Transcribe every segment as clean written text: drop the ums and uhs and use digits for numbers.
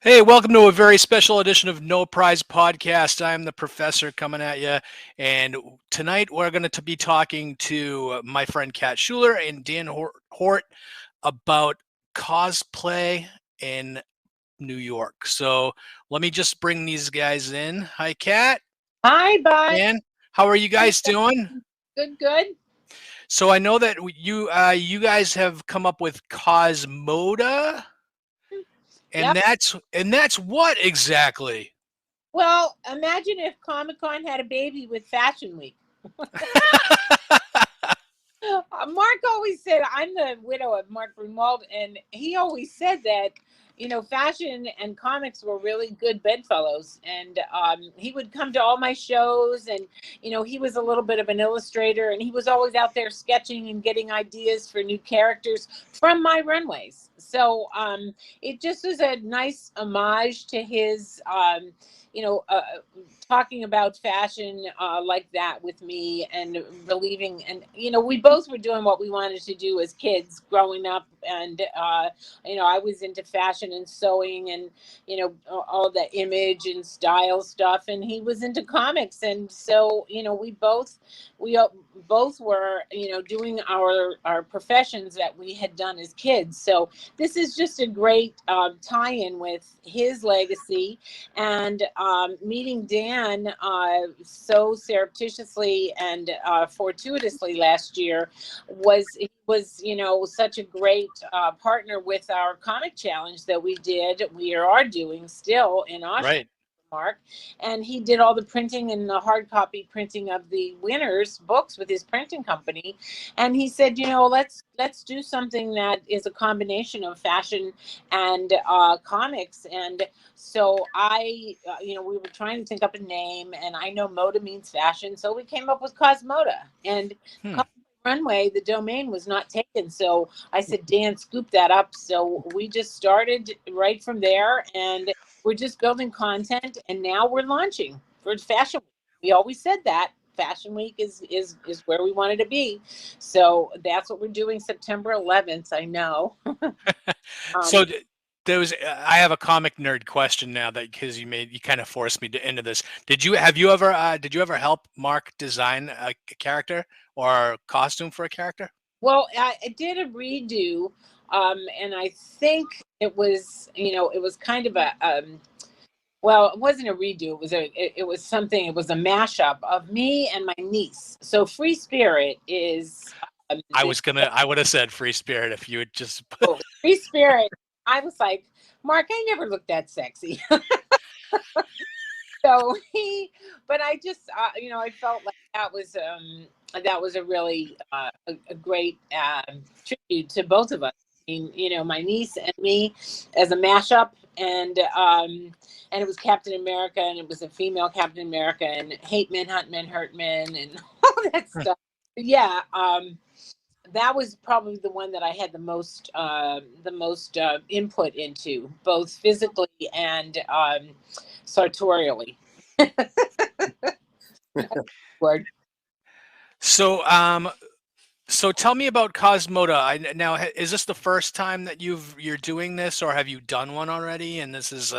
Hey, welcome to a very special edition of No Prize Podcast. I'm the professor coming at you, and tonight we're going to be talking to my friend Kat Schuller and Dan Hort about cosplay in New York. So let me just bring these guys in. Hi, Kat. Hi, bye. Dan, how are you guys doing? Good, good. So I know that you guys have come up with COSMODA, and Yep. that's what exactly? Well, imagine if Comic Con had a baby with Fashion Week. Mark always said, I'm the widow of Mark Grunwald, and he always said that, fashion and comics were really good bedfellows. And he would come to all my shows, and, he was a little bit of an illustrator, and he was always out there sketching and getting ideas for new characters from my runways. So it just was a nice homage to his, you know, uh, talking about fashion like that with me and believing. And, we both were doing what we wanted to do as kids growing up. And, I was into fashion and sewing and, all the image and style stuff. And he was into comics. And so, we both were, doing our professions that we had done as kids. So this is just a great tie-in with his legacy. And meeting Dan so surreptitiously and fortuitously last year was such a great partner with our comic challenge that we are doing still in Oshkosh. Right. Mark, and he did all the printing and the hard copy printing of the winners' books with his printing company. And he said, let's do something that is a combination of fashion and comics. And so we were trying to think up a name, and I know moda means fashion, so we came up with COSMODA. And Hmm. Runway, the domain was not taken. So I said, Dan, scoop that up. So we just started right from there, and we're just building content, and now we're launching for Fashion Week. We always said that Fashion Week is where we wanted to be. So that's what we're doing September 11th. I know. So um, I have a comic nerd question now that because you kind of forced me into this. Did you ever help Mark design a character or costume for a character? well, I did a redo, and I think it was kind of well, it wasn't a redo. It was something. It was a mashup of me and my niece. So Free Spirit is the I would have said Free Spirit if you had just. Free Spirit. I was like, Mark, I never looked that sexy. So but I just, I felt like that was a really a great tribute to both of us. I mean, my niece and me as a mashup, and it was Captain America, and it was a female Captain America, and hate men, hunt men, hurt men, and all that stuff. But yeah, that was probably the one that I had the most input into, both physically and sartorially. Word. So so tell me about Cosmoda. Now is this the first time that you're doing this, or have you done one already? And this is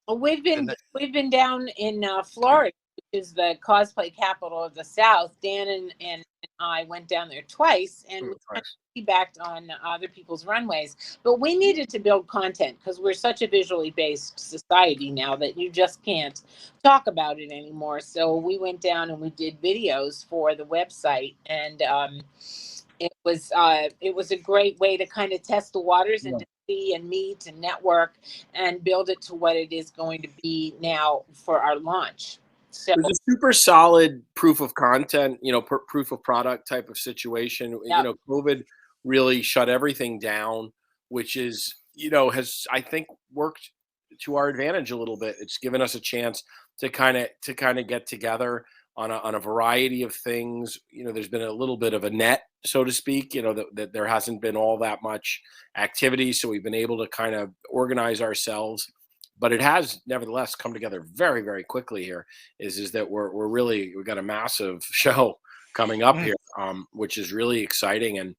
We've the been ne- we've been down in Florida, which is the cosplay capital of the South. Dan and I went down there twice, and we kind of piggybacked on other people's runways. But we needed to build content because we're such a visually based society now that you just can't talk about it anymore. So we went down and we did videos for the website, and it was a great way to kind of test the waters and to see and meet and network and build it to what it is going to be now for our launch. So It was a super solid proof of content, proof of product type of situation. yeah, COVID really shut everything down, which is, has I think worked to our advantage a little bit. It's given us a chance to kind of get together on a variety of things. There's been a little bit of a net, so to speak. That there hasn't been all that much activity, so we've been able to kind of organize ourselves. But it has nevertheless come together very, very quickly here. Is that we've got a massive show coming up here, which is really exciting. And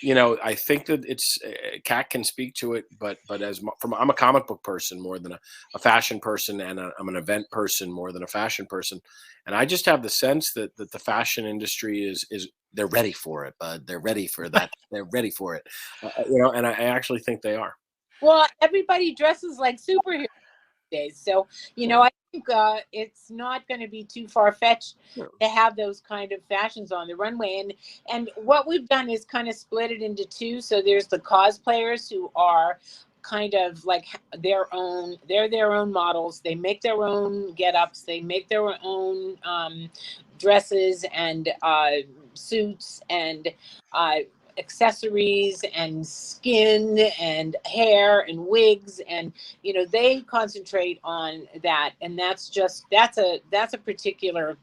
I think that it's Kat can speak to it, but I'm a comic book person more than a fashion person, and I'm an event person more than a fashion person, and I just have the sense that the fashion industry is they're ready for it, bud. They're ready for that. They're ready for it, and I actually think they are. Well, everybody dresses like superheroes days. So, I think it's not going to be too far-fetched to have those kind of fashions on the runway. And what we've done is kind of split it into two. So there's the cosplayers who are kind of like they're their own models. They make their own get-ups. They make their own dresses and suits and accessories and skin and hair and wigs, and they concentrate on that, and that's a particular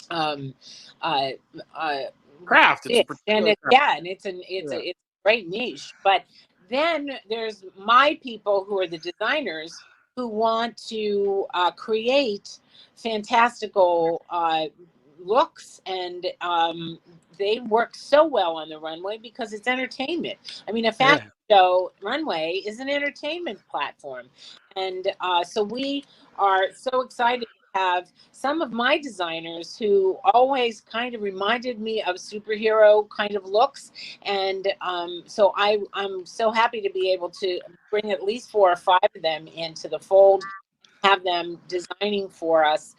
um uh uh Craft. It's a and particular craft. and it's a great niche. But then there's my people who are the designers who want to create fantastical looks, and they work so well on the runway because it's entertainment. I mean, a fashion show runway is an entertainment platform, and so we are so excited to have some of my designers who always kind of reminded me of superhero kind of looks, and so I'm so happy to be able to bring at least 4 or 5 of them into the fold, have them designing for us,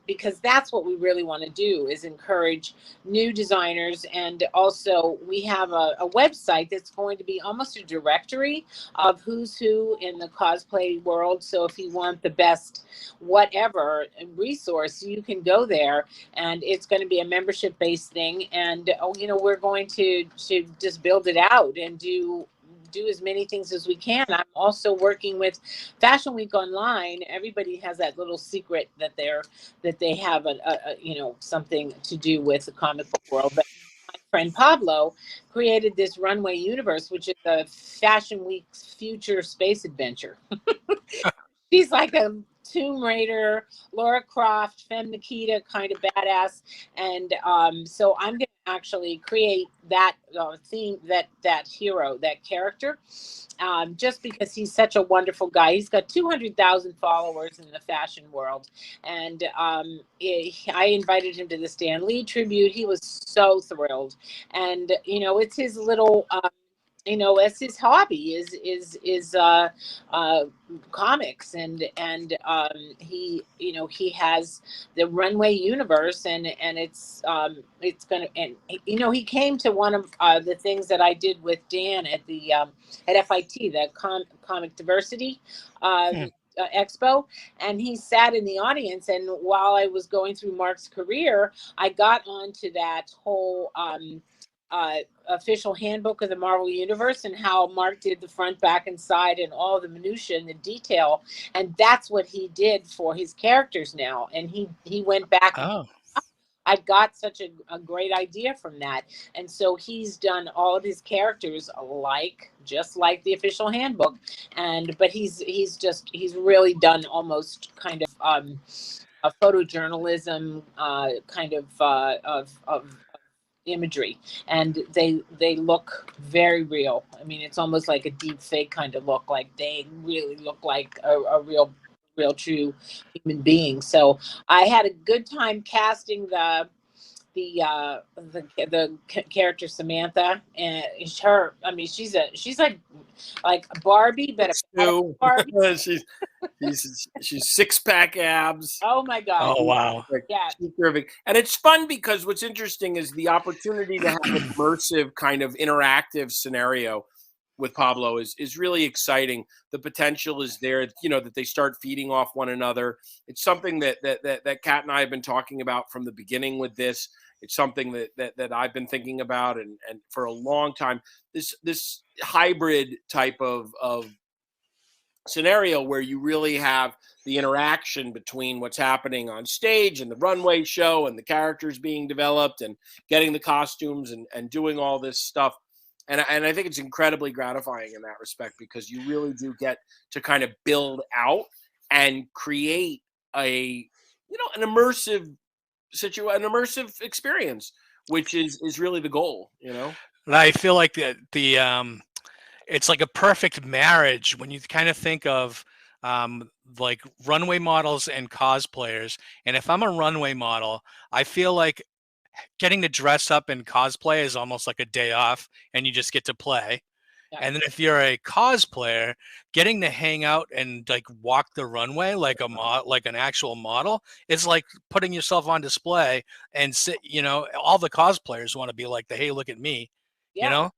because that's what we really want to do, is encourage new designers. And also we have a website that's going to be almost a directory of who's who in the cosplay world. So if you want the best whatever resource, you can go there, and it's going to be a membership based thing. And we're going to just build it out and do as many things as we can. I'm also working with Fashion Week Online. Everybody has that little secret that they have something to do with the comic book world. But my friend Pablo created this runway universe, which is a Fashion Week's future space adventure. She's like a Tomb Raider, Laura Croft, Femme Nikita kind of badass, and so I'm going to actually create that theme, that hero, that character, just because he's such a wonderful guy. He's got 200,000 followers in the fashion world, and I invited him to the Stan Lee tribute. He was so thrilled, and it's his little. As his hobby is comics, and he has the runway universe, and it's gonna, and he came to one of the things that I did with Dan at the at FIT, the comic diversity expo, and he sat in the audience, and while I was going through Mark's career, I got onto that whole official handbook of the Marvel Universe, and how Mark did the front, back, and side, and all the minutia and the detail, and that's what he did for his characters now. And he went back. Oh. I got such a great idea from that, and so he's done all of his characters just like the official handbook, but he's really done almost kind of a photojournalism kind of imagery, and they look very real. I mean, it's almost like a deep fake kind of look, like they really look like a real true human being. So I had a good time casting the character Samantha, and her, I mean, she's like Barbie, but a Barbie. she's six-pack abs. Oh my god. Oh wow. Yeah. She's terrific. And it's fun because what's interesting is the opportunity to have an immersive kind of interactive scenario with Pablo is really exciting. The potential is there, that they start feeding off one another. It's something that Kat and I have been talking about from the beginning with this. It's something that I've been thinking about and for a long time. This hybrid type of scenario where you really have the interaction between what's happening on stage and the runway show and the characters being developed and getting the costumes and doing all this stuff. And I think it's incredibly gratifying in that respect, because you really do get to kind of build out and create an immersive experience, which is really the goal, And I feel like the it's like a perfect marriage when you kind of think of like runway models and cosplayers. And if I'm a runway model, I feel like getting to dress up and cosplay is almost like a day off, and you just get to play. Yeah. And then if you're a cosplayer, getting to hang out and like walk the runway like like an actual model is like putting yourself on display and sit. You know, all the cosplayers want to be like the hey, look at me. You Yeah. know,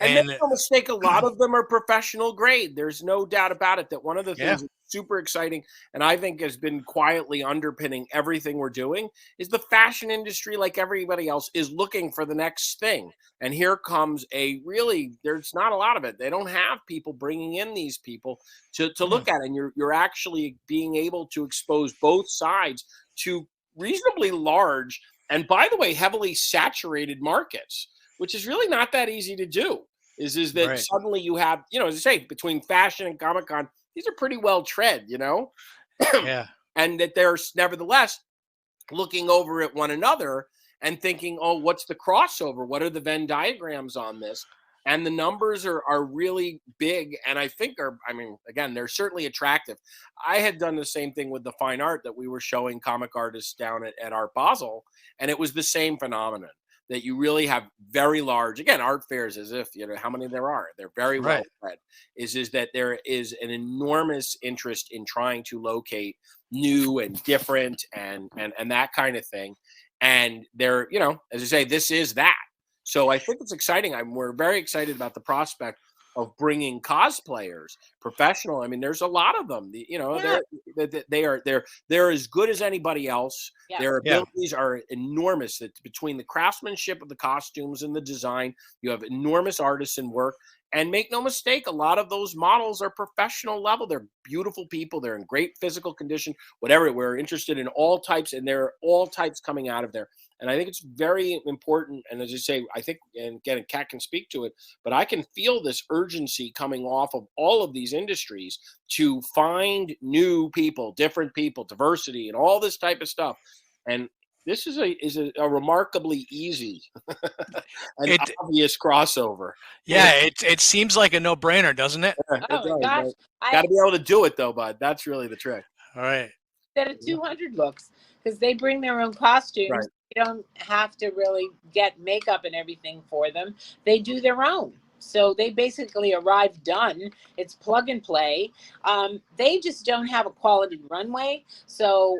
And make and no mistake, a lot of them are professional grade. There's no doubt about it that one of the yeah, things that's super exciting and I think has been quietly underpinning everything we're doing is the fashion industry, like everybody else, is looking for the next thing. And here comes a really, there's not a lot of it. They don't have people bringing in these people to mhm, look at it. And you're actually being able to expose both sides to reasonably large and, by the way, heavily saturated markets, which is really not that easy to do. Is that right, suddenly you have, as I say, between fashion and Comic Con, these are pretty well tread, yeah, and that they're nevertheless looking over at one another and thinking, oh, what's the crossover? What are the Venn diagrams on this? And the numbers are really big, and I think I mean, again, they're certainly attractive. I had done the same thing with the fine art that we were showing comic artists down at Art Basel, and it was the same phenomenon that you really have very large, again, art fairs, as if how many there are, they're very well right. read, is that there is an enormous interest in trying to locate new and different and that kind of thing. And they're, as I say, this is that. So I think it's exciting. We're very excited about the prospect of bringing cosplayers, professional. I mean, there's a lot of them. Yeah. They're as good as anybody else. Yeah. Their Yeah, abilities are enormous. That between the craftsmanship of the costumes and the design, you have enormous artisan work. And make no mistake, a lot of those models are professional level. They're beautiful people. They're in great physical condition. Whatever, we're interested in all types, and there are all types coming out of there. And I think it's very important. And as I say, I think, and again, Kat can speak to it, but I can feel this urgency coming off of all of these industries to find new people, different people, diversity, and all this type of stuff. And this is a remarkably easy and it obvious crossover. yeah, it seems like a no brainer, doesn't it? It Oh my does, gosh. but got I to be able to do it though, bud. That's really the trick. All right, instead of 200 looks because they bring their own costumes. Right. You don't have to really get makeup and everything for them. They do their own. So they basically arrive done. It's plug and play. They just don't have a quality runway. So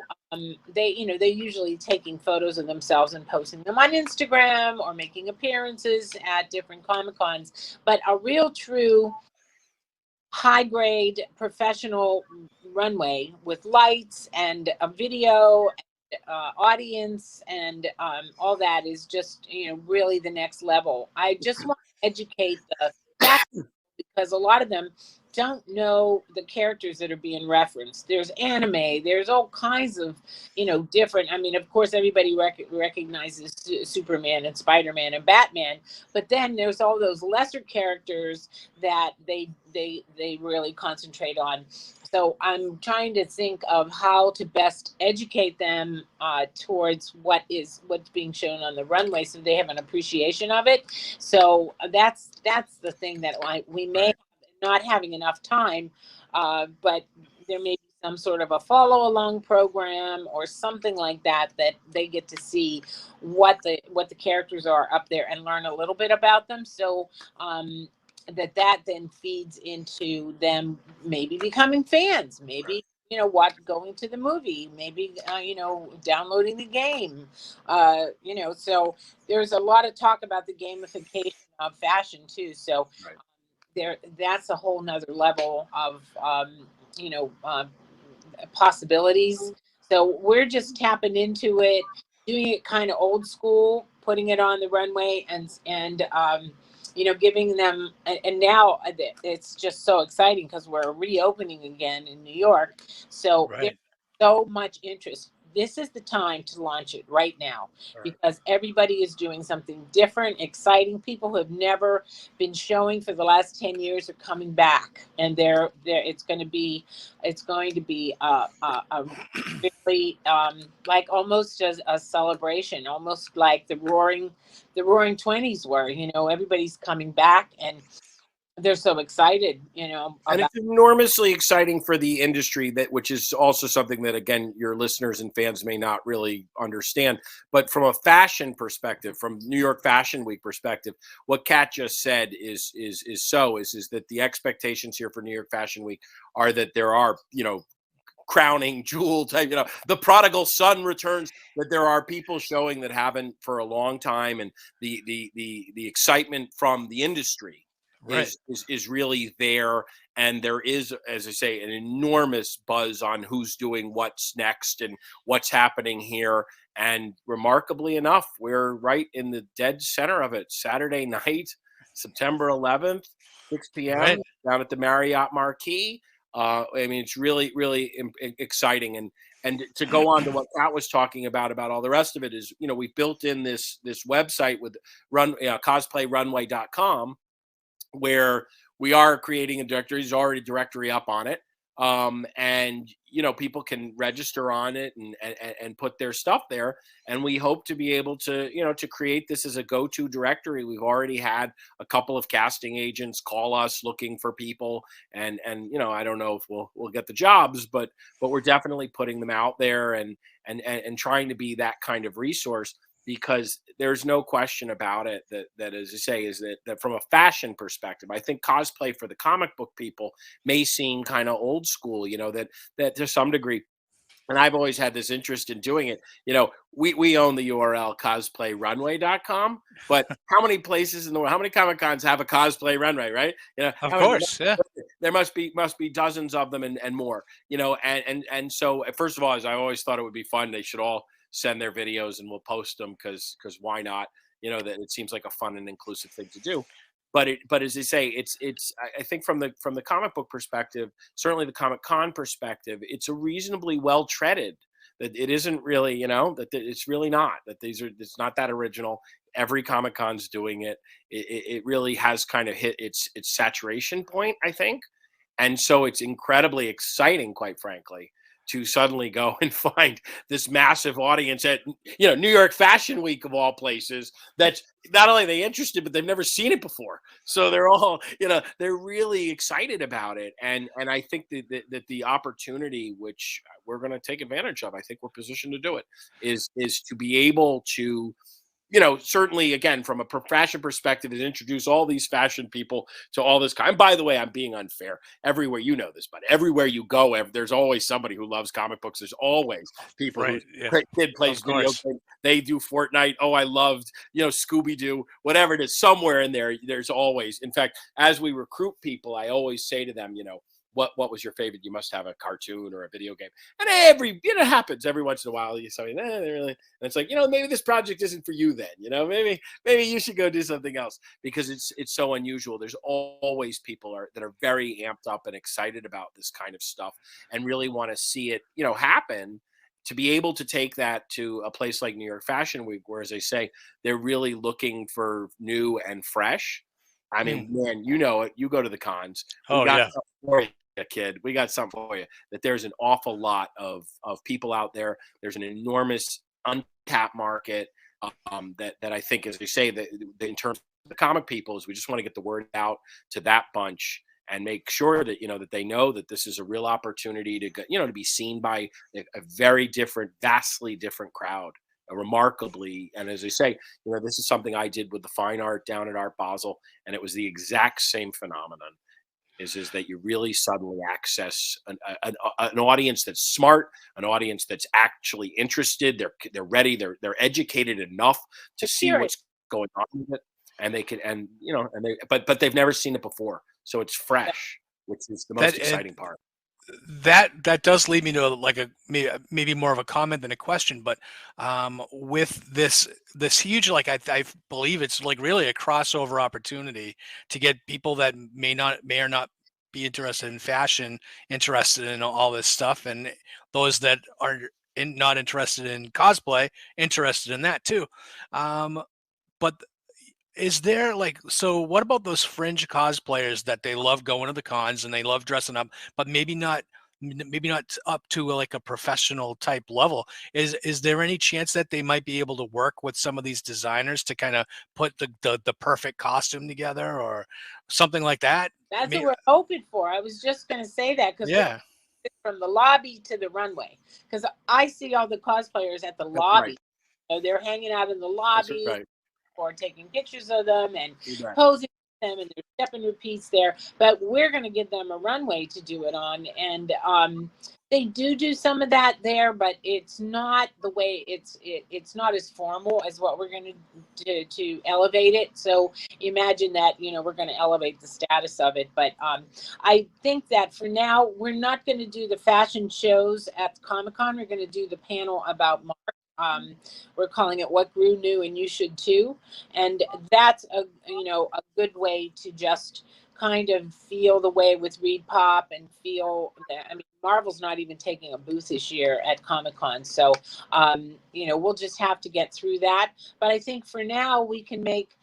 they're usually taking photos of themselves and posting them on Instagram or making appearances at different Comic Cons. But a real true high grade professional runway with lights and a video audience and all that is just really the next level. I just want to educate the fashion because a lot of them don't know the characters that are being referenced. There's anime, there's all kinds of different. I mean, of course everybody recognizes Superman and Spider-Man and Batman, but then there's all those lesser characters that they really concentrate on. So I'm trying to think of how to best educate them towards what's being shown on the runway, so they have an appreciation of it. So that's the thing that we may not having enough time, but there may be some sort of a follow along program or something like that they get to see what the characters are up there and learn a little bit about them. So that then feeds into them maybe becoming fans, maybe going to the movie, maybe downloading the game, so there's a lot of talk about the gamification of fashion too. So that's a whole nother level of possibilities. So we're just tapping into it, doing it kind of old school, putting it on the runway and giving them, and now it's just so exciting because we're reopening again in New York. So there's right. so much interest. this is the time to launch it right now, because everybody is doing something different, exciting. People who have never been showing for the last 10 years are coming back, and they're it's going to be a really like almost as a celebration, almost like the roaring 20s were. Everybody's coming back, and they're so excited, And about. it's enormously exciting for the industry, which is also something that, again, your listeners and fans may not really understand. But from a fashion perspective, from New York Fashion Week perspective, what Kat just said is that the expectations here for New York Fashion Week are that there are, crowning jewel type, the prodigal son returns, that there are people showing that haven't for a long time, and the excitement from the industry Right. is really there. And there is, as I say, an enormous buzz on who's doing what's next and what's happening here. And remarkably enough, we're right in the dead center of it. Saturday night, September 11th, 6 p.m. Right. down at the Marriott Marquis. I mean, it's really, really exciting. And to go on to what Pat was talking about all the rest of it is, we built in this website with cosplayrunway.com, where we are creating a directory. There's already a directory up on it. And people can register on it and put their stuff there. And we hope to be able to, to create this as a go-to directory. We've already had a couple of casting agents call us looking for people, and I don't know if we'll get the jobs, but we're definitely putting them out there and trying to be that kind of resource. Because there's no question about it that as I say, is that from a fashion perspective, I think cosplay for the comic book people may seem kind of old school, that to some degree. And I've always had this interest in doing it. We own the URL cosplayrunway.com, but how many places in the world, how many Comic Cons have a cosplay runway, right? Of course, yeah. There must be dozens of them and more, and so first of all, as I always thought it would be fun, they should all send their videos and we'll post them, because why not? That it seems like a fun and inclusive thing to do. But as they say, it's I think from the comic book perspective, certainly the Comic Con perspective, it's a reasonably well treaded. That it isn't really, that it's really not, that it's not that original. Every Comic Con's doing it. It really has kind of hit its saturation point, I think. And so it's incredibly exciting, quite frankly, to suddenly go and find this massive audience at, New York Fashion Week of all places, that's not only are they interested, but they've never seen it before. So they're all, they're really excited about it. And I think that the opportunity, which we're going to take advantage of, I think we're positioned to do it, is to be able to, certainly, again, from a fashion perspective, is introduce all these fashion people to all this. And by the way, I'm being unfair. Everywhere, this, but everywhere you go, there's always somebody who loves comic books. There's always people Right, who kid plays video games. They do Fortnite. Oh, I loved, Scooby-Doo, whatever it is. Somewhere in there, there's always. In fact, as we recruit people, I always say to them, what was your favorite? You must have a cartoon or a video game. And it happens every once in a while. You say, really, and it's like, maybe this project isn't for you then. Maybe you should go do something else, because it's so unusual. There's always people that are very amped up and excited about this kind of stuff and really want to see it, happen. To be able to take that to a place like New York Fashion Week, where, as I say, they're really looking for new and fresh. I mean, man, it. You go to the cons. Oh, yeah. For you, kid. We got something for you. That there's an awful lot of people out there. There's an enormous untapped market that I think, as they say, that in terms of the comic people, is we just want to get the word out to that bunch and make sure that that they know that this is a real opportunity to to be seen by a very different, vastly different crowd. Remarkably, and as I say, this is something I did with the fine art down at Art Basel, and it was the exact same phenomenon. Is that you really suddenly access an audience that's smart, an audience that's actually interested. They're ready. They're educated enough to see what's going on with it, and they can but they've never seen it before, so it's fresh, which is the most exciting part. That does lead me to like maybe more of a comment than a question, but with this huge, like I believe it's like really a crossover opportunity to get people that may or not be interested in fashion, interested in all this stuff, and those that are not interested in cosplay, interested in that too. But is there so what about those fringe cosplayers that they love going to the cons and they love dressing up, but maybe not up to like a professional type level? Is there any chance that they might be able to work with some of these designers to kind of put the perfect costume together or something like that? That's what we're hoping for. I was just going to say that because Yeah. from the lobby to the runway, because I see all the cosplayers at the That's lobby. right. So they're hanging out in the That's lobby right. or taking pictures of them and Right. posing with them, and there's step and repeats there. But we're going to give them a runway to do it on, and they do some of that there, but it's not the way it's not as formal as what we're going to elevate it. So imagine that we're going to elevate the status of it. But I think that for now we're not going to do the fashion shows at Comic-Con. We're going to do the panel about Mark. We're calling it "What Grew New and You Should Too," and that's a good way to just kind of feel the way with Reed Pop and feel that. I mean, Marvel's not even taking a booth this year at Comic-Con, so we'll just have to get through that. But I think for now we can make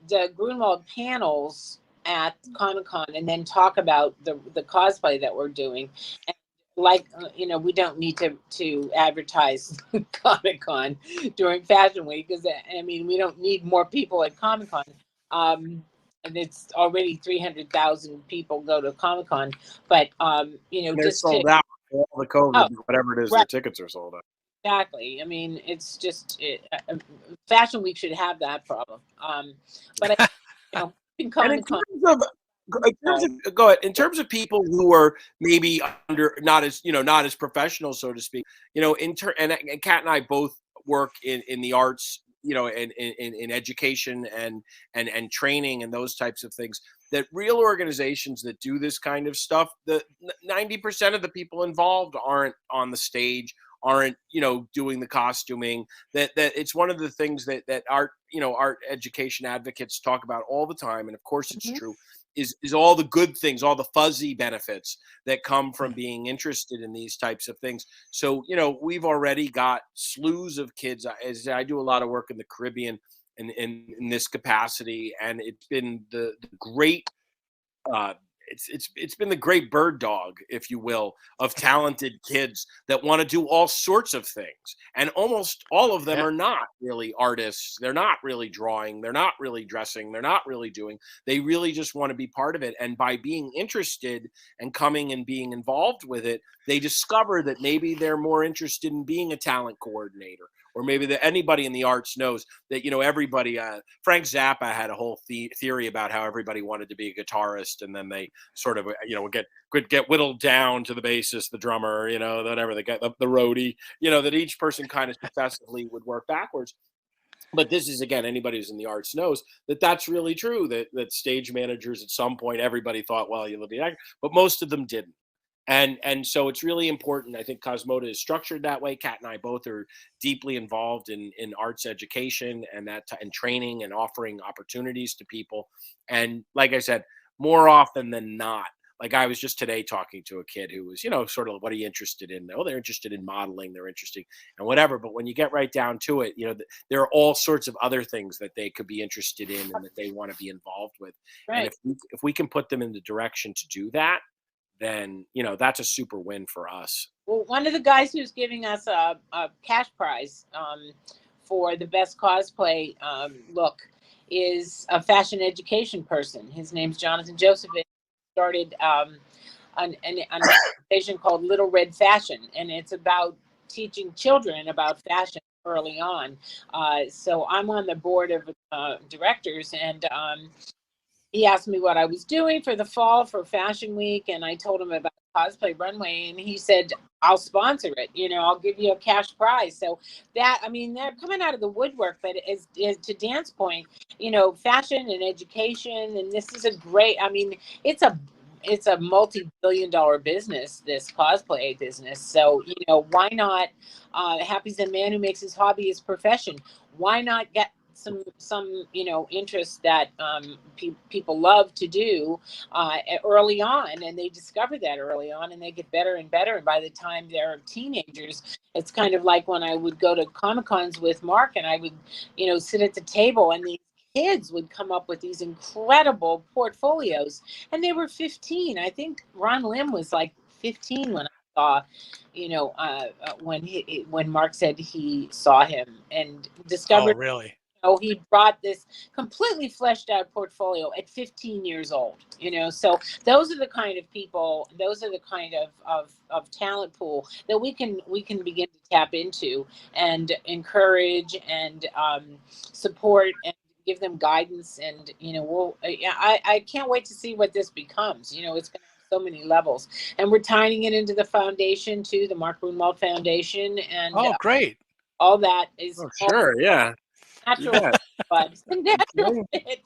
the Gruenwald panels at Comic-Con and then talk about the cosplay that we're doing. And we don't need to advertise Comic-Con during Fashion Week, because I mean we don't need more people at Comic-Con. And it's already 300,000 people go to Comic-Con, but They're just sold out for all the COVID, whatever it is, right. their tickets are sold out. Exactly. I mean, it's just Fashion Week should have that problem. But in Comic-Con, go ahead. In terms of people who are maybe not as professional, so to speak, and Kat and I both work in the arts, and in education and training and those types of things. That real organizations that do this kind of stuff, the 90% of the people involved aren't on the stage, aren't doing the costuming. That it's one of the things that art education advocates talk about all the time, and of course it's true. Is all the good things, all the fuzzy benefits that come from being interested in these types of things. So, we've already got slews of kids. As I do a lot of work in the Caribbean in this capacity, and it's been the great it's been the great bird dog, if you will, of talented kids that want to do all sorts of things. And almost all of them are not really artists. They're not really drawing. They're not really dressing. They're not really doing. They really just want to be part of it. And by being interested and coming and being involved with it, they discover that maybe they're more interested in being a talent coordinator. Or maybe that anybody in the arts knows that, everybody, Frank Zappa had a whole theory about how everybody wanted to be a guitarist, and then they sort of, would get whittled down to the bassist, the drummer, whatever, the roadie, that each person kind of successively would work backwards. But this is, again, anybody who's in the arts knows that that's really true, that stage managers at some point, everybody thought, well, you'll be an actor, but most of them didn't. And so it's really important. I think COSMODA is structured that way. Kat and I both are deeply involved in arts education and training and offering opportunities to people. And like I said, more often than not, like I was just today talking to a kid who was, sort of, what are you interested in? Oh, they're interested in modeling. They're interested in whatever. But when you get right down to it, there are all sorts of other things that they could be interested in and that they want to be involved with. right. And if we can put them in the direction to do that, then that's a super win for us. Well, one of the guys who's giving us a cash prize for the best cosplay look is a fashion education person. His name's Jonathan Joseph. He started an organization called Little Red Fashion, and it's about teaching children about fashion early on. So I'm on the board of directors, and he asked me what I was doing for the fall for Fashion Week, and I told him about Cosplay Runway, and he said, I'll sponsor it. I'll give you a cash prize. So that, I mean, they're coming out of the woodwork, but as to Dan's point, fashion and education, and this is a great, I mean, it's a multi-billion-dollar business, this cosplay business. So, why not, Happy's a man who makes his hobby his profession. Why not get some interests that people love to do early on, and they discover that early on, and they get better and better. And by the time they're teenagers, it's kind of like when I would go to Comic Cons with Mark, and I would sit at the table, and these kids would come up with these incredible portfolios, and they were 15. I think Ron Lim was like 15 when I saw, when Mark said he saw him and discovered. Oh, really? He brought this completely fleshed out portfolio at 15 years old. So those are the kind of people. Those are the kind of talent pool that we can begin to tap into and encourage and support and give them guidance. And I can't wait to see what this becomes. It's going to have so many levels, and we're tying it into the foundation too, the Mark Gruenwald Foundation, and great. all that is sure, yeah, natural, but natural fit.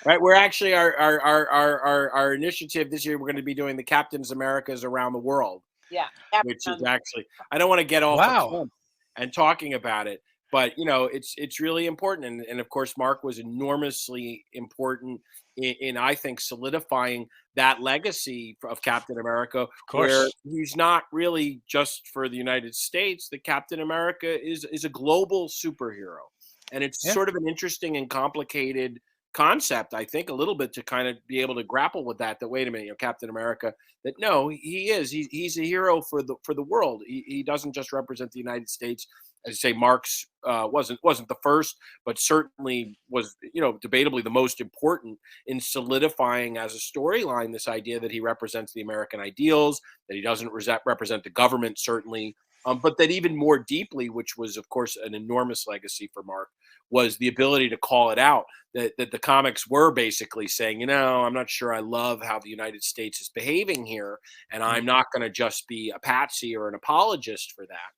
Right, we're actually our initiative this year. We're going to be doing the Captains Americas around the world. Yeah, which is actually, I don't want to get off the clump and talking about it, but it's really important, and of course Mark was enormously important in I think solidifying that legacy of Captain America, where he's not really just for the United States. The Captain America is a global superhero, and it's sort of an interesting and complicated concept, I think, a little bit, to kind of be able to grapple with that wait a minute, Captain America, that no, he's a hero for the world. He doesn't just represent the United States. As you say, Mark's wasn't the first, but certainly was, debatably the most important in solidifying as a storyline this idea that he represents the American ideals, that he doesn't represent the government, certainly, but that even more deeply, which was, of course, an enormous legacy for Mark, was the ability to call it out, that the comics were basically saying, I'm not sure I love how the United States is behaving here, and I'm not going to just be a patsy or an apologist for that.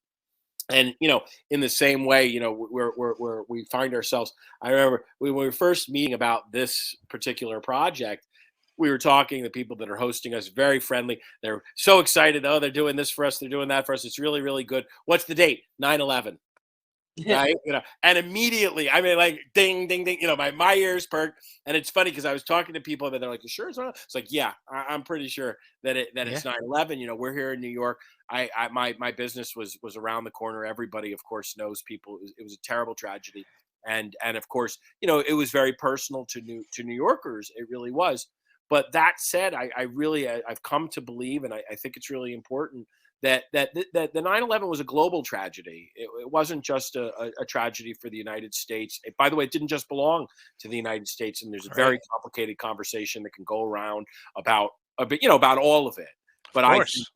And in the same way, we find ourselves. I remember when we were first meeting about this particular project, we were talking to people that are hosting us, very friendly. They're so excited. Oh, they're doing this for us. They're doing that for us. It's really, really good. What's the date? 9/11. Right? And immediately, I mean, like, ding, ding, ding. My ears perked. And it's funny because I was talking to people that they're like, "You sure it's not?" It's like, yeah, I'm pretty sure that it's 9/11. We're here in New York. My business was around the corner. Everybody, of course, knows people. It was a terrible tragedy, and of course, it was very personal to New Yorkers. It really was. But that said, I've come to believe, and I think it's really important, that the 9/11 was a global tragedy. It wasn't just a tragedy for the United States. By the way, it didn't just belong to the United States, and there's a very complicated conversation that can go around about all of it. But I think,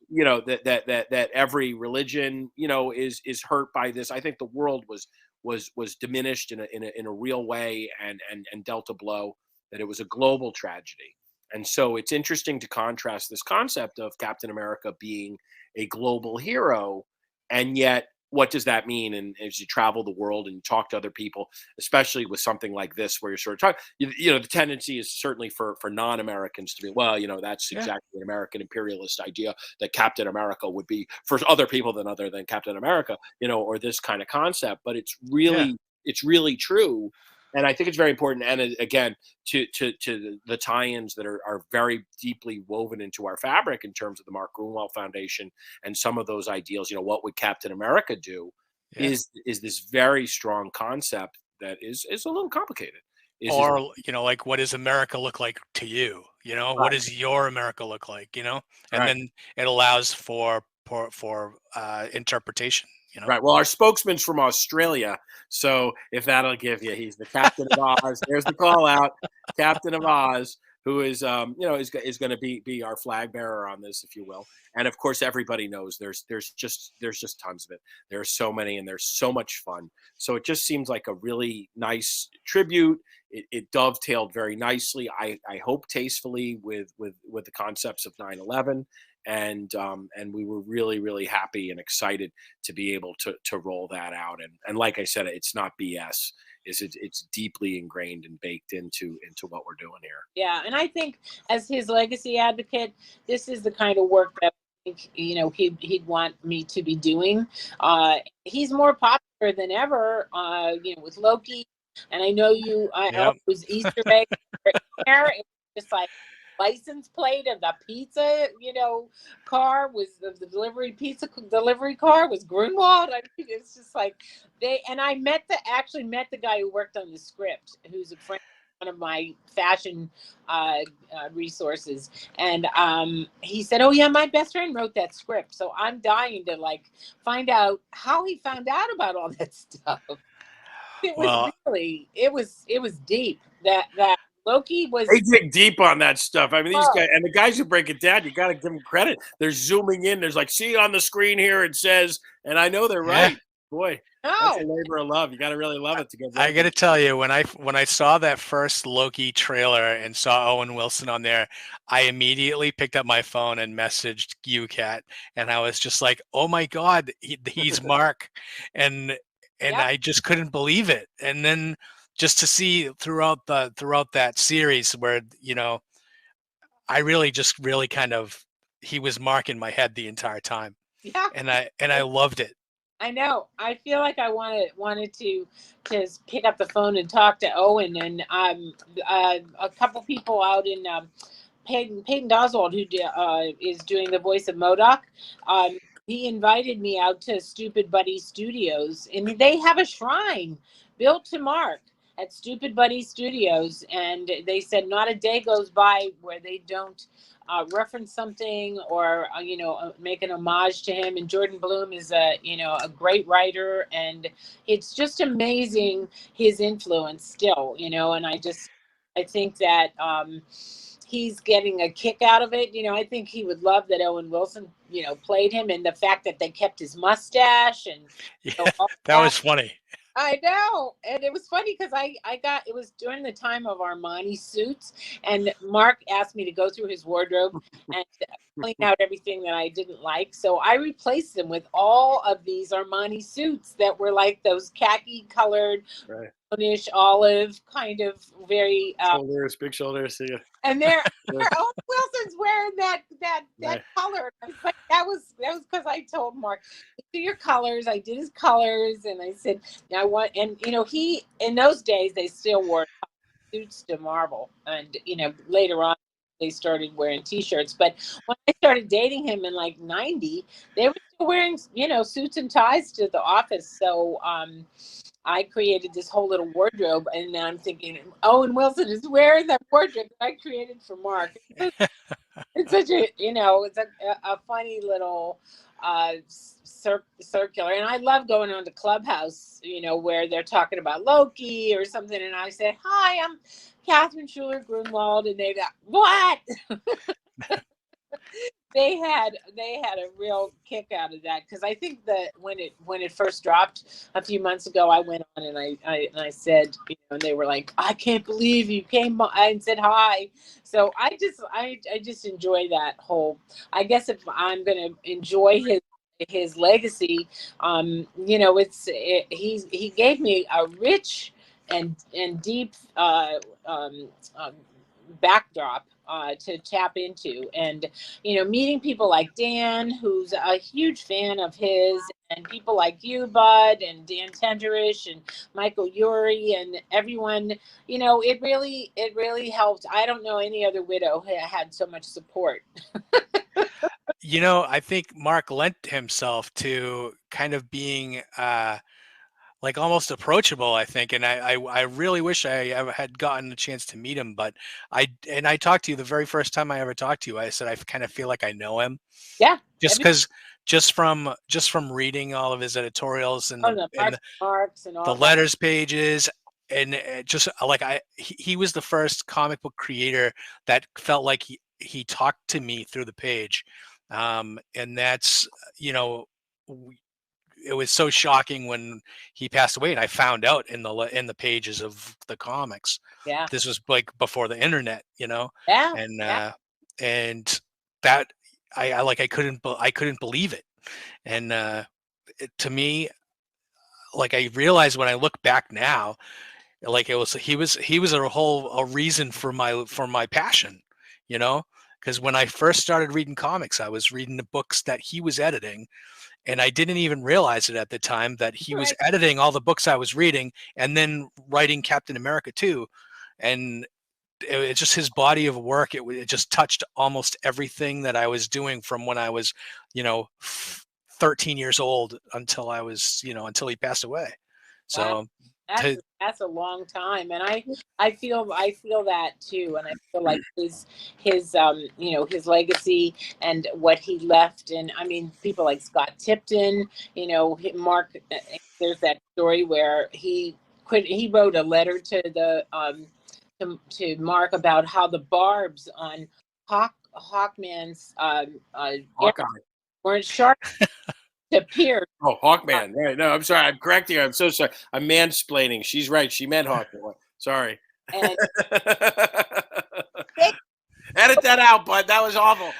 that every religion, is hurt by this. I think the world was diminished in a real way and dealt a blow, that it was a global tragedy. And so it's interesting to contrast this concept of Captain America being a global hero, and yet what does that mean? And as you travel the world and talk to other people, especially with something like this, where you're sort of talking, the tendency is certainly for non-Americans to be, well, that's exactly an American imperialist idea, that Captain America would be for other people other than Captain America, or this kind of concept. But it's really true. And I think it's very important. And again, to the tie-ins that are very deeply woven into our fabric in terms of the Mark Gruenwald Foundation and some of those ideals, what would Captain America do, is this very strong concept that is a little complicated. Like, what does America look like to you? What does your America look like? And then it allows for interpretation. Right. Well, our spokesman's from Australia, so if that'll give you, he's the Captain of Oz. There's the call out, Captain of Oz, who is is going to be our flag bearer on this, if you will. And of course, everybody knows there's just tons of it. There's so many, and there's so much fun. So it just seems like a really nice tribute. It dovetailed very nicely. I hope tastefully with the concepts of 9/11. And we were really, really happy and excited to be able to roll that out. And like I said, it's not BS. It's deeply ingrained and baked into what we're doing here. Yeah, and I think as his legacy advocate, this is the kind of work that he'd want me to be doing. He's more popular than ever, with Loki. And I know you. I Yep. was Easter egg in there. It was just like license plate of the pizza, car was the delivery pizza delivery car was Grunwald. I mean, it's just like and I actually met the guy who worked on the script, who's a friend, one of my fashion resources, and he said, "Oh yeah, my best friend wrote that script." So I'm dying to like find out how he found out about all that stuff. It was Well, it was deep. That Loki was. They dig deep on that stuff. I mean, these Oh, guys and the guys who break it down, you got to give them credit. They're zooming in. There's like, see on the screen here, it says, and I know they're yeah. right. Boy, that's a no. labor of love. You got to really love it to go. I got to tell you, when I saw that first Loki trailer and saw Owen Wilson on there, I immediately picked up my phone and messaged you, Kat, and I was just like, "Oh my God, he's Mark," and Yep. I just couldn't believe it. And then just to see throughout that series where I really kind of he was Mark in my head the entire time, Yeah. and I loved it. I know. I feel like I wanted to pick up the phone and talk to Owen, and a couple people out in Peyton Doswald, who is doing the voice of MODOK. He invited me out to Stupid Buddy Studios, and they have a shrine built to Mark at Stupid Buddy Studios, and they said not a day goes by where they don't reference something or make an homage to him. And Jordan Bloom is a great writer, and it's just amazing his influence still. And I think that he's getting a kick out of it. I think he would love that Owen Wilson played him, and the fact that they kept his mustache and Yeah, all that was funny. I know. And it was funny because it was during the time of Armani suits, and Mark asked me to go through his wardrobe and clean out everything that I didn't like. So I replaced them with all of these Armani suits that were like those khaki colored, Right. brownish olive, kind of very Shoulders, big shoulders. Yeah. and Owen Wilson's wearing that Right. color. I was like, that was because I told Mark, do your colors. I did his colors, and I said, I want, and he in those days they still wore suits to Marvel, and later on they started wearing T-shirts. But when I started dating him in like '90, they were still wearing suits and ties to the office. So I created this whole little wardrobe, and now I'm thinking Owen Wilson is wearing that wardrobe that I created for Mark. It's such a it's a funny little circular, and I love going on to Clubhouse, where they're talking about Loki or something, and I say, "Hi, I'm Catherine Schuller-Gruenwald," and they go, "What?" They had a real kick out of that, because I think that when it first dropped a few months ago, I went on and I said, and they were like, "I can't believe you came by and said hi." So I just enjoy that whole. I guess if I'm gonna enjoy his legacy, he gave me a rich and deep backdrop to tap into, and meeting people like Dan, who's a huge fan of his, and people like you, Bud, and Dan Tenderish, and Michael Urie, and everyone. It really helped. I don't know any other widow who had so much support. I think Mark lent himself to kind of being like almost approachable, I think. And I really wish I ever had gotten a chance to meet him, but I talked to you the very first time I ever talked to you. I said, I kind of feel like I know him. Yeah. Just from reading all of his editorials and the marks and all the that. letters pages, and just like he was the first comic book creator that felt like he talked to me through the page. And that's, it was so shocking when he passed away, and I found out in the pages of the comics. Yeah. This was like before the internet, Yeah. and yeah. And that I couldn't believe it. And to me, like, I realized when I look back now, like he was a reason for my passion, because when I first started reading comics, I was reading the books that he was editing, and I didn't even realize it at the time that he was Right. editing all the books I was reading and then writing Captain America too. And it's just his body of work. It just touched almost everything that I was doing from when I was, 13 years old until I was, until he passed away. Wow. So That's a long time, and I feel that too, and I feel like his his legacy and what he left, and I mean people like Scott Tipton, Mark. There's that story where he wrote a letter to the to Mark about how the barbs on Hawkman's Hawkeye. weren't sharp to pierce. Oh, Hawkman. Right. No, I'm sorry. I'm correcting her. I'm so sorry. I'm mansplaining. She's right. She meant Hawkman. Sorry. And Edit that out, bud. That was awful.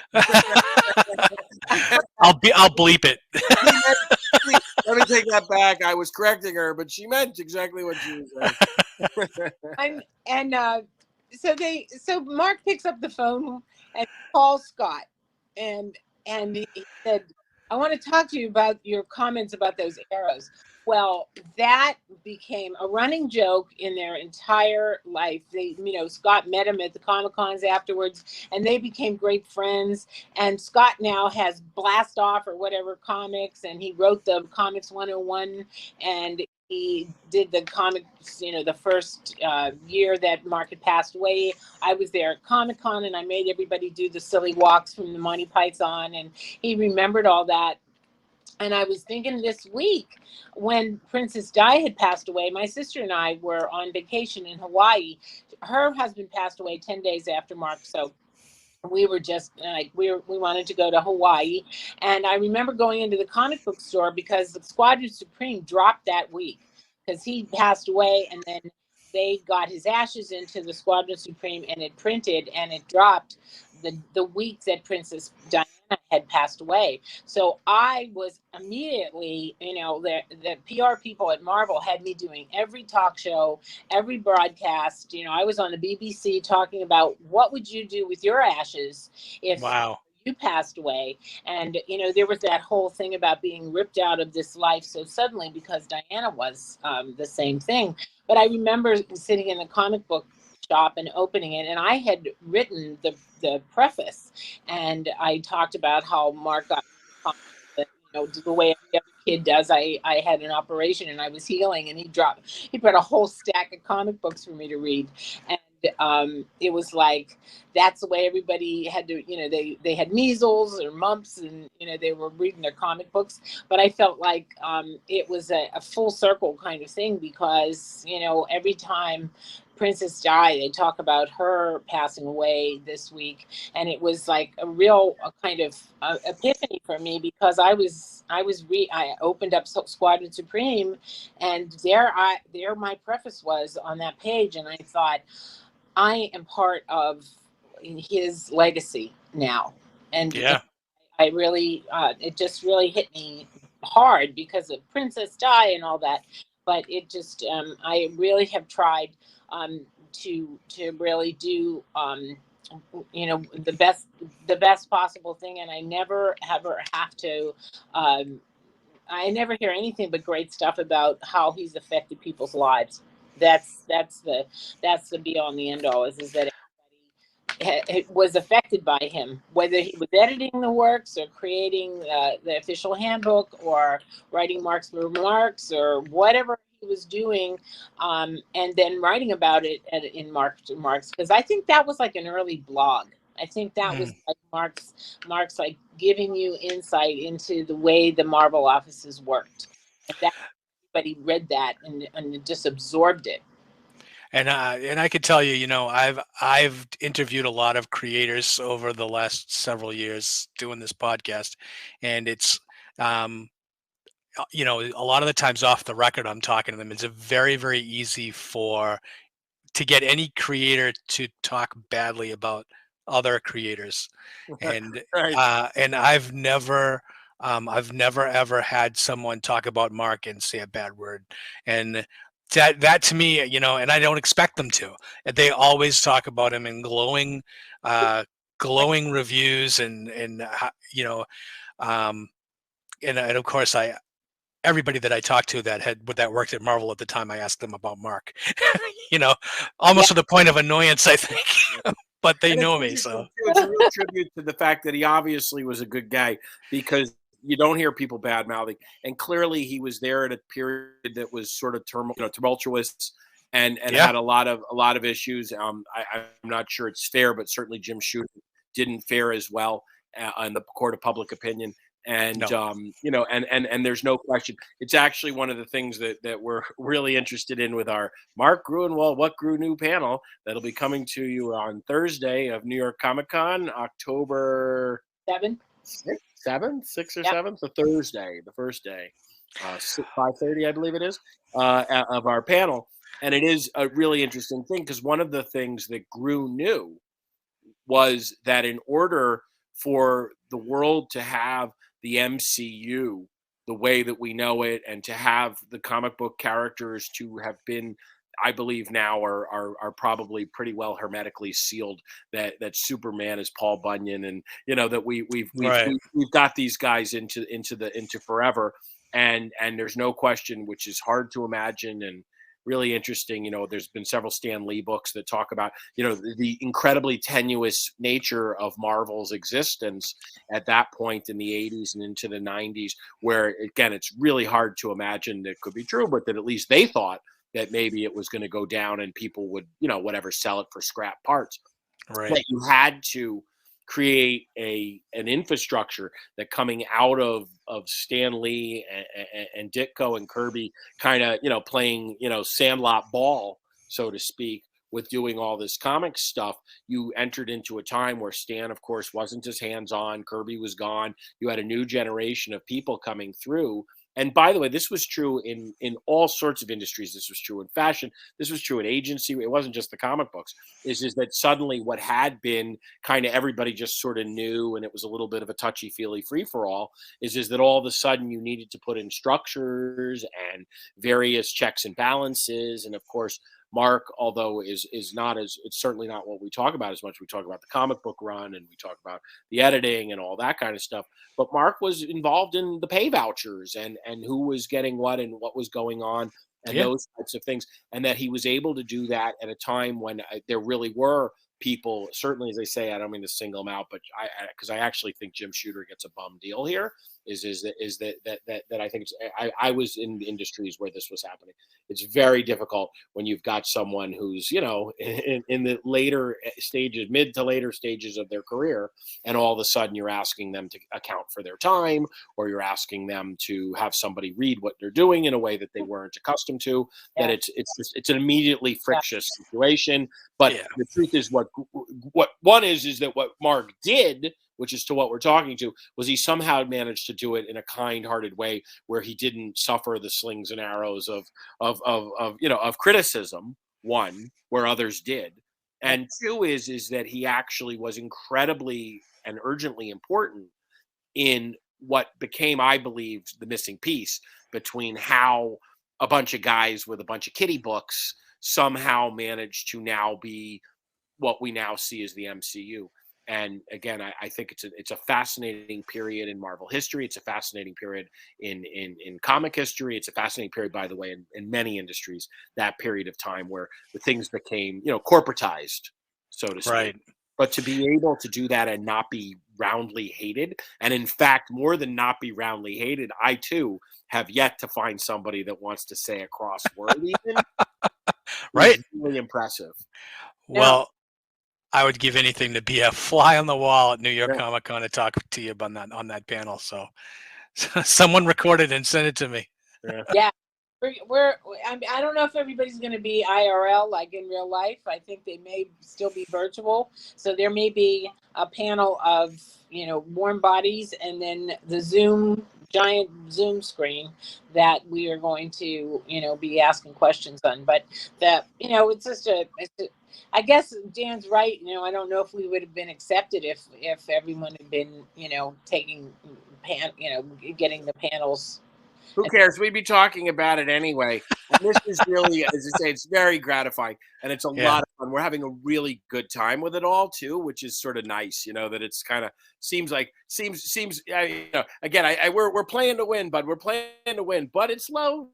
I'll bleep it. Let me take that back. I was correcting her, but she meant exactly what she was saying. So Mark picks up the phone and calls Scott, and he said, "I want to talk to you about your comments about those arrows." Well, that became a running joke in their entire life. They, Scott met him at the Comic Cons afterwards, and they became great friends. And Scott now has Blast Off or whatever comics, and he wrote the Comics 101, and he did the comics, the first year that Mark had passed away. I was there at Comic-Con, and I made everybody do the silly walks from the Monty Python, and he remembered all that. And I was thinking this week, when Princess Di had passed away, my sister and I were on vacation in Hawaii. Her husband passed away 10 days after Mark, so we were just like we wanted to go to Hawaii. And I remember going into the comic book store because the Squadron Supreme dropped that week because he passed away, and then they got his ashes into the Squadron Supreme, and it printed, and it dropped the week that Princess Diana had passed away. So I was immediately, the PR people at Marvel had me doing every talk show, every broadcast. I was on the BBC talking about what would you do with your ashes if you passed away. And, there was that whole thing about being ripped out of this life so suddenly because Diana was the same thing. But I remember sitting in the comic book shop and opening it, and I had written the preface, and I talked about how Mark got the way every other kid does. I had an operation and I was healing, and he put a whole stack of comic books for me to read, and it was like that's the way everybody had to, they had measles or mumps, and they were reading their comic books. But I felt like it was a full circle kind of thing, because every time Princess Di, they talk about her passing away this week, and it was like a real kind of epiphany for me, because I opened up Squadron Supreme, and there my preface was on that page, and I thought, I am part of his legacy now. And I really, it just really hit me hard because of Princess Di and all that. But it just, I really have tried to really do, the best possible thing. And I never ever have to, I never hear anything but great stuff about how he's affected people's lives. That's the be all and the end all, is that everybody was affected by him, whether he was editing the works or creating the official handbook or writing Mark's remarks or whatever he was doing, and then writing about it in Mark's remarks, because I think that was like an early blog. I think that was like Mark's like giving you insight into the way the Marvel offices worked. And that everybody read that and just absorbed it. And I could tell you, I've interviewed a lot of creators over the last several years doing this podcast, and it's a lot of the times off the record, I'm talking to them. It's a very, very easy to get any creator to talk badly about other creators, and and I've never ever had someone talk about Mark and say a bad word, and that to me, and I don't expect them to. They always talk about him in glowing reviews, and um, and of course everybody that I talked to that worked at Marvel at the time, I asked them about Mark. Almost to the point of annoyance, I think. But they know me, so it's a real tribute to the fact that he obviously was a good guy, because you don't hear people bad mouthing, and clearly he was there at a period that was sort of tumultuous and had a lot of issues. I'm not sure it's fair, but certainly Jim Shooter didn't fare as well in the court of public opinion. And and there's no question. It's actually one of the things that we're really interested in with our Mark Gruenwald What Grew New panel that'll be coming to you on Thursday of New York Comic Con, October 7th, 6th or 7th, the Thursday, the first day, 5:30, I believe it is, of our panel. And it is a really interesting thing, because one of the things that Grew knew was that in order for the world to have the MCU the way that we know it, and to have the comic book characters to have been, I believe now are probably pretty well hermetically sealed, that Superman is Paul Bunyan, and that we've got these guys into forever, and there's no question, which is hard to imagine and really interesting. There's been several Stan Lee books that talk about, the incredibly tenuous nature of Marvel's existence at that point in the 80s and into the 90s, where, again, it's really hard to imagine that could be true, but that at least they thought that maybe it was going to go down and people would, whatever, sell it for scrap parts. Right. But you had to create an infrastructure that, coming out of Stan Lee and Ditko and Kirby kind of, playing, sandlot ball, so to speak, with doing all this comic stuff, you entered into a time where Stan, of course, wasn't as hands-on. Kirby was gone. You had a new generation of people coming through. And by the way, this was true in all sorts of industries. This was true in fashion. This was true in agency. It wasn't just the comic books. Is that suddenly what had been kind of everybody just sort of knew, and it was a little bit of a touchy-feely free-for-all, is that all of a sudden you needed to put in structures and various checks and balances. And of course, Mark, although is not as, it's certainly not what we talk about as much. We talk about the comic book run, and we talk about the editing and all that kind of stuff. But Mark was involved in the pay vouchers and who was getting what and what was going on, and those types of things. And that he was able to do that at a time when there really were people, certainly, as I say, I don't mean to single them out, but because I actually think Jim Shooter gets a bum deal here. Is that I think I was in industries where this was happening. It's very difficult when you've got someone who's in the later stages, mid to later stages of their career, and all of a sudden you're asking them to account for their time, or you're asking them to have somebody read what they're doing in a way that they weren't accustomed to. That it's an immediately frictious situation. But the truth is, what one is that what Mark did, which is to what we're talking to, was he somehow managed to do it in a kind-hearted way where he didn't suffer the slings and arrows of criticism, one, where others did. And two is that he actually was incredibly and urgently important in what became, I believe, the missing piece between how a bunch of guys with a bunch of kiddie books somehow managed to now be what we now see as the MCU. And again, I think it's a fascinating period in Marvel history. It's a fascinating period in comic history. It's a fascinating period, by the way, in many industries, that period of time where the things became, corporatized, so to speak. Right. But to be able to do that and not be roundly hated, and in fact, more than not be roundly hated, I too have yet to find somebody that wants to say a cross word even. Right. Really impressive. Well, I would give anything to be a fly on the wall at New York Comic Con to talk to you about on that panel. So someone record it and send it to me. Yeah. I don't know if everybody's going to be IRL, like in real life. I think they may still be virtual. So there may be a panel of, warm bodies, and then the giant Zoom screen that we are going to, be asking questions on. But it's just I guess Dan's right. I don't know if we would have been accepted if everyone had been, taking getting the panels. Who cares? We'd be talking about it anyway. And this is really, as I say, it's very gratifying, and it's a Yeah. lot of fun. We're having a really good time with it all too, which is sort of nice, that it's kind of seems. Again, we're playing to win, but it's low.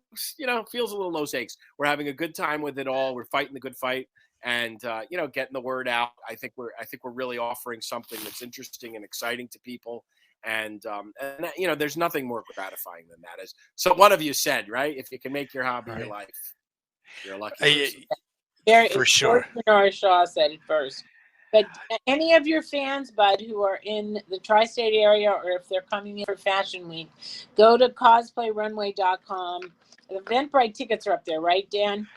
Feels a little low stakes. We're having a good time with it all. We're fighting the good fight, and getting the word out. I think we're really offering something that's interesting and exciting to people. And there's nothing more gratifying than that. As so one of you said, right? If you can make your hobby your life, you're a lucky person. For sure. Bernard Shaw said it first. But any of your fans, Bud, who are in the tri-state area, or if they're coming in for Fashion Week, go to cosplayrunway.com. The Eventbrite tickets are up there, right, Dan?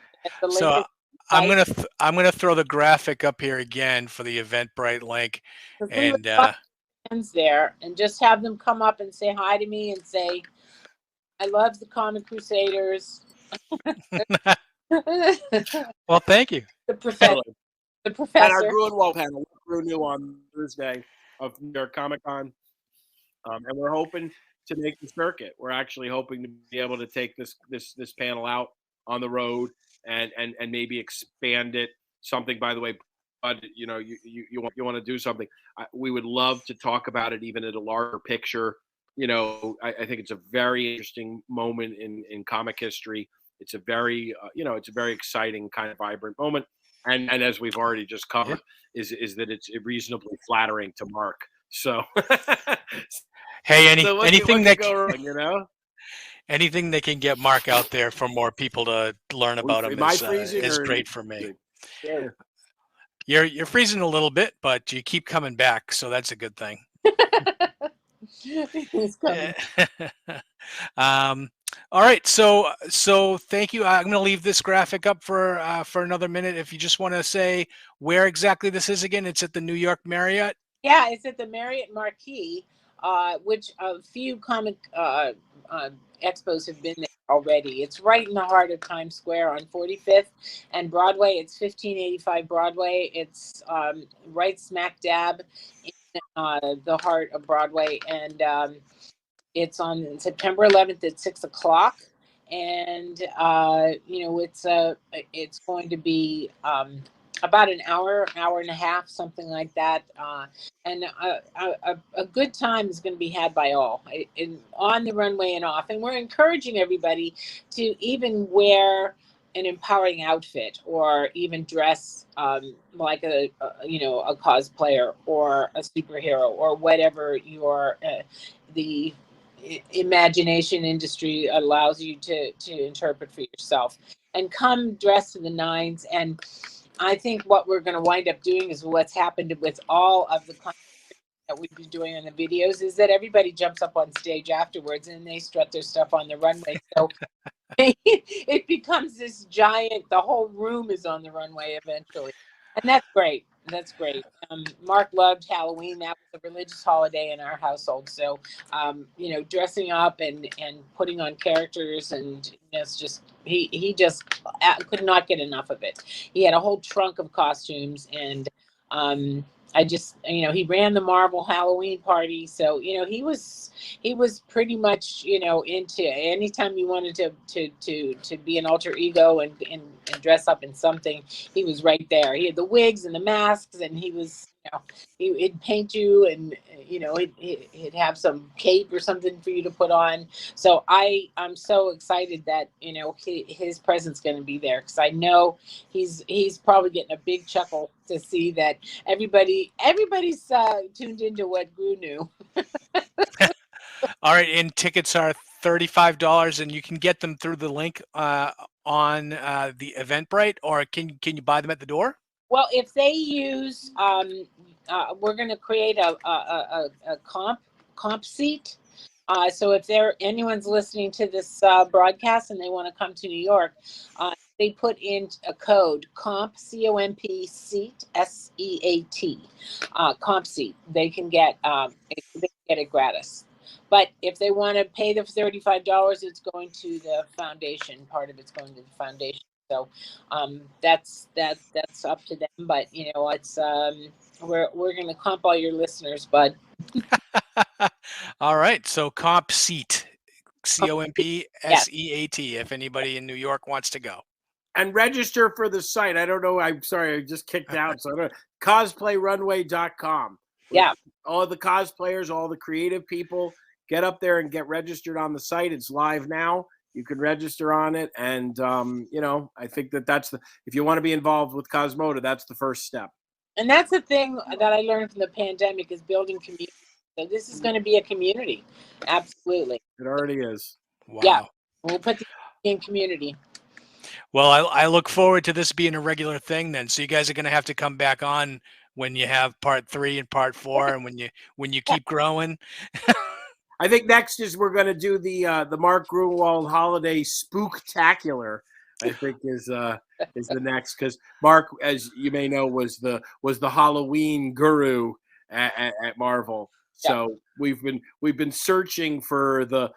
So I'm gonna throw the graphic up here again for the Eventbrite link, and there, and just have them come up and say hi to me and say, I love the Comic Crusaders. Well, thank you. The professor. And our Gruenwald panel, Gru New on Thursday of New York Comic Con, and we're hoping to make the circuit. We're actually hoping to be able to take this panel out on the road and maybe expand it. Something, by the way, Bud, you want to do something. We would love to talk about it even at a larger picture. I think it's a very interesting moment in comic history. It's a very exciting, kind of vibrant moment. And as we've already just covered, is that it's reasonably flattering to Mark. So, hey, anything that anything that can get Mark out there for more people to learn about him is great for me. Yeah. You're freezing a little bit, but you keep coming back, so that's a good thing. He's coming. All right, so thank you. I'm going to leave this graphic up for another minute. If you just want to say where exactly this is again, it's at the New York Marriott. Yeah, it's at the Marriott Marquis, which a few comic expos have been there already. It's right in the heart of Times Square on 45th and Broadway. It's 1585 Broadway. It's right smack dab in the heart of Broadway, and it's on September 11th at 6 o'clock. And it's going to be about an hour and a half, something like that. And a good time is going to be had by all, on the runway and off. And we're encouraging everybody to even wear an empowering outfit, or even dress like a cosplayer or a superhero, or whatever the imagination industry allows you to interpret for yourself, and come dressed to the nines. And I think what we're going to wind up doing is what's happened with all of the content that we've been doing in the videos, is that everybody jumps up on stage afterwards and they strut their stuff on the runway. So it becomes this giant, the whole room is on the runway eventually. And that's great. That's great. Mark loved Halloween. That was a religious holiday in our household. So, dressing up and putting on characters, and it's just, he just could not get enough of it. He had a whole trunk of costumes, and I just, he ran the Marvel Halloween party. So, he was pretty much, into anytime you wanted to be an alter ego and dress up in something, he was right there. He had the wigs and the masks, and he was, he'd paint you, and, he'd have some cape or something for you to put on. So I'm so excited that, his presence going to be there, because I know he's probably getting a big chuckle to see that everybody's tuned into what Gru knew. All right, and tickets are $35, and you can get them through the link on the Eventbrite, or can you buy them at the door? Well, if they use, we're going to create a comp seat. So if anyone's listening to this broadcast and they want to come to New York, they put in a code comp, COMP seat, SEAT, comp seat. They can get it gratis. But if they want to pay the $35, it's going to the foundation. Part of it's going to the foundation. So that's up to them. But it's we're going to comp all your listeners, Bud. All right, so comp seat. COMPSEAT, if anybody in New York wants to go. And register for the site. I don't know. I'm sorry. I just kicked out. So I don't, cosplayrunway.com. Yeah. All the cosplayers, all the creative people, get up there and get registered on the site. It's live now. You can register on it. And, I think that's if you want to be involved with COSMODA, that's the first step. And that's the thing that I learned from the pandemic is building community. So this is going to be a community. Absolutely. It already is. Wow. Yeah. We'll put the in community. Well, I look forward to this being a regular thing then. So you guys are going to have to come back on when you have part 3 and part 4, and when you keep growing. I think next is we're going to do the Mark Gruenwald Holiday Spooktacular. I think is the next, because Mark, as you may know, was the Halloween guru at Marvel. So we've been searching for the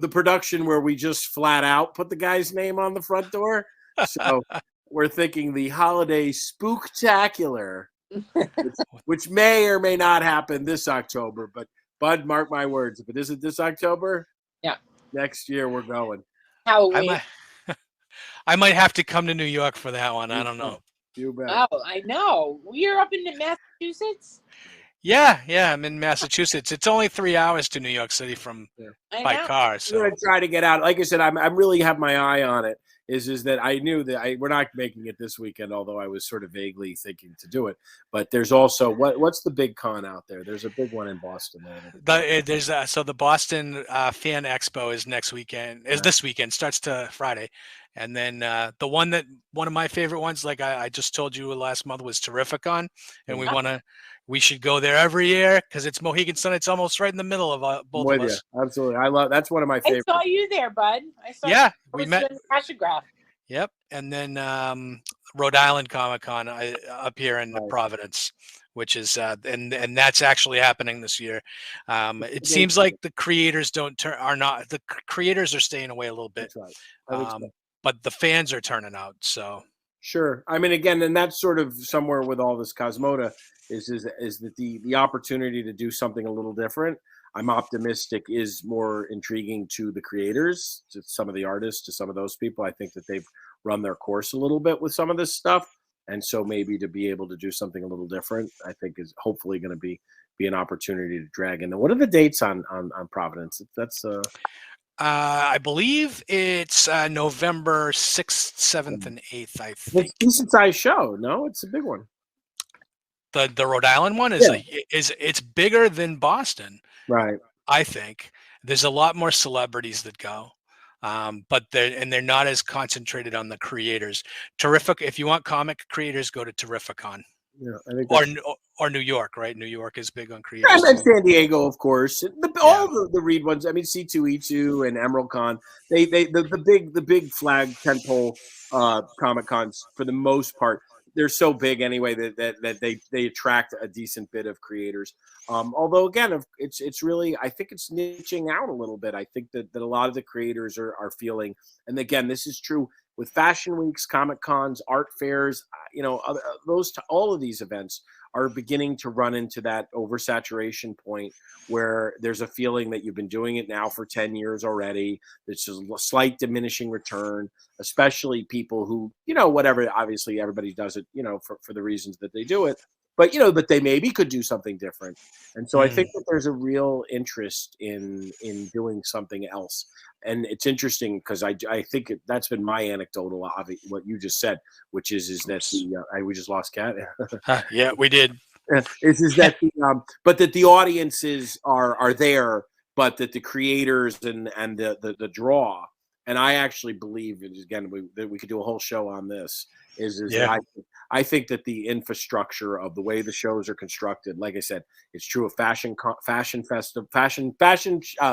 production where we just flat out put the guy's name on the front door. So we're thinking the Holiday Spooktacular, which may or may not happen this October. But Bud, mark my words, if it isn't this October, next year we're going. Halloween. I might have to come to New York for that one. I don't know. You bet. Oh, I know. You're up in Massachusetts? Yeah, I'm in Massachusetts. It's only 3 hours to New York City by car. So I'm gonna try to get out. Like I said, I'm really have my eye on it. Is that I knew that we're not making it this weekend, although I was sort of vaguely thinking to do it. But there's also what's the big con out there? There's a big one in Boston. So the Boston Fan Expo is next weekend. This weekend, starts to Friday, and then one of my favorite ones, like I just told you last month, was Terrificon, and we should go there every year because it's Mohegan Sun. It's almost right in the middle of both of us. You. Absolutely, that's one of my favorites. I saw you there, Bud. We met. Yep, and then Rhode Island Comic Con up here in Providence, which is and that's actually happening this year. It seems like the creators the creators are staying away a little bit, but the fans are turning out. So sure, I mean, again, and that's sort of somewhere with all this COSMODA is that the opportunity to do something a little different, I'm optimistic, is more intriguing to the creators, to some of the artists, to some of those people. I think that they've run their course a little bit with some of this stuff. And so maybe to be able to do something a little different, I think is hopefully going to be an opportunity to drag in. What are the dates on Providence? That's I believe it's November 6th, 7th, and 8th, I think. It's a decent sized show. No, it's a big one. The Rhode Island one it's bigger than Boston. Right. I think there's a lot more celebrities that go, but they're not as concentrated on the creators. Terrific. If you want comic creators, go to Terrificon. Yeah, I think or New York, right? New York is big on creators. And San Diego, of course. All the Reed ones. I mean, C2E2 and Emerald Con. The big flag tentpole Comic Cons, for the most part, they're so big anyway that they attract a decent bit of creators. Although again, it's really, I think it's niching out a little bit. I think that a lot of the creators are feeling, and again, this is true with fashion weeks, Comic Cons, art fairs. All of these events are beginning to run into that oversaturation point where there's a feeling that you've been doing it now for 10 years already. There's just a slight diminishing return, especially people who, whatever, obviously everybody does it, for the reasons that they do it, but, but they maybe could do something different. And so I think that there's a real interest in doing something else. And it's interesting because I think that's been my anecdotal of what you just said, which is that we just lost Kat. Yeah, we did. Is that but that the audiences are there, but that the creators and the draw. And I actually believe, again, that we could do a whole show on this. That I think that the infrastructure of the way the shows are constructed, like I said, it's true of fashion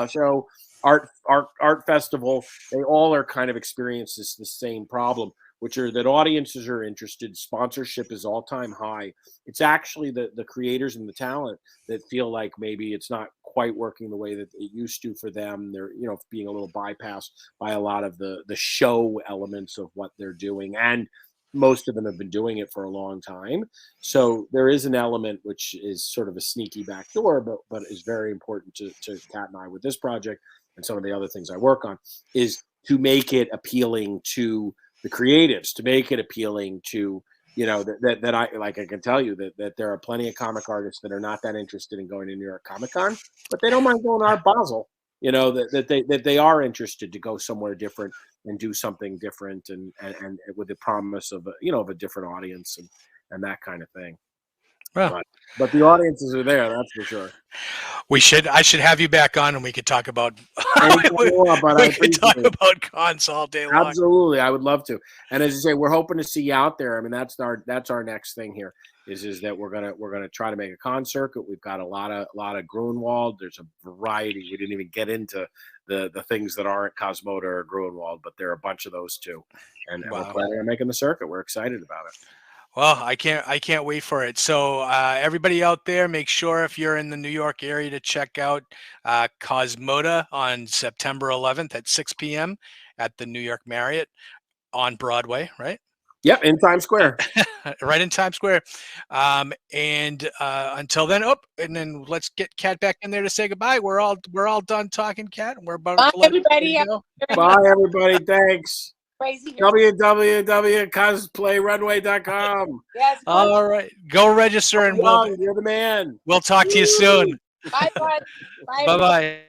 show, art festival. They all are kind of experiences the same problem, which are that audiences are interested. Sponsorship is all-time high. It's actually the creators and the talent that feel like maybe it's not quite working the way that it used to for them. They're, being a little bypassed by a lot of the show elements of what they're doing. And most of them have been doing it for a long time. So there is an element which is sort of a sneaky backdoor, but is very important to Kat and I with this project, and some of the other things I work on, is to make it appealing to the creatives, to make it appealing to, that I like. I can tell you that there are plenty of comic artists that are not that interested in going to New York Comic Con, but they don't mind going to Art Basel. That they are interested to go somewhere different and do something different, and with the promise of a different audience and that kind of thing. Well, but the audiences are there, that's for sure. I should have you back on, and we could talk about about cons all day long. Absolutely, I would love to. And as I say, we're hoping to see you out there. I mean, that's our next thing here. Is that we're gonna try to make a con circuit. We've got a lot of Gruenwald. There's a variety. We didn't even get into the things that aren't COSMODA or Gruenwald, but there are a bunch of those too. And we're planning on making the circuit. We're excited about it. Well, I can't wait for it. So everybody out there, make sure if you're in the New York area to check out COSMODA on September 11th at 6 p.m. at the New York Marriott on Broadway, right? Yep, in Times Square. Right in Times Square. And until then, and then let's get Kat back in there to say goodbye. We're all done talking, Kat, and we're about to let everybody go. Bye, everybody. Thanks. Crazy. www.cosplayRunway.com. Yes. All right, go register, and you're the man. We'll talk to you soon. Bye, bud. Bye-bye.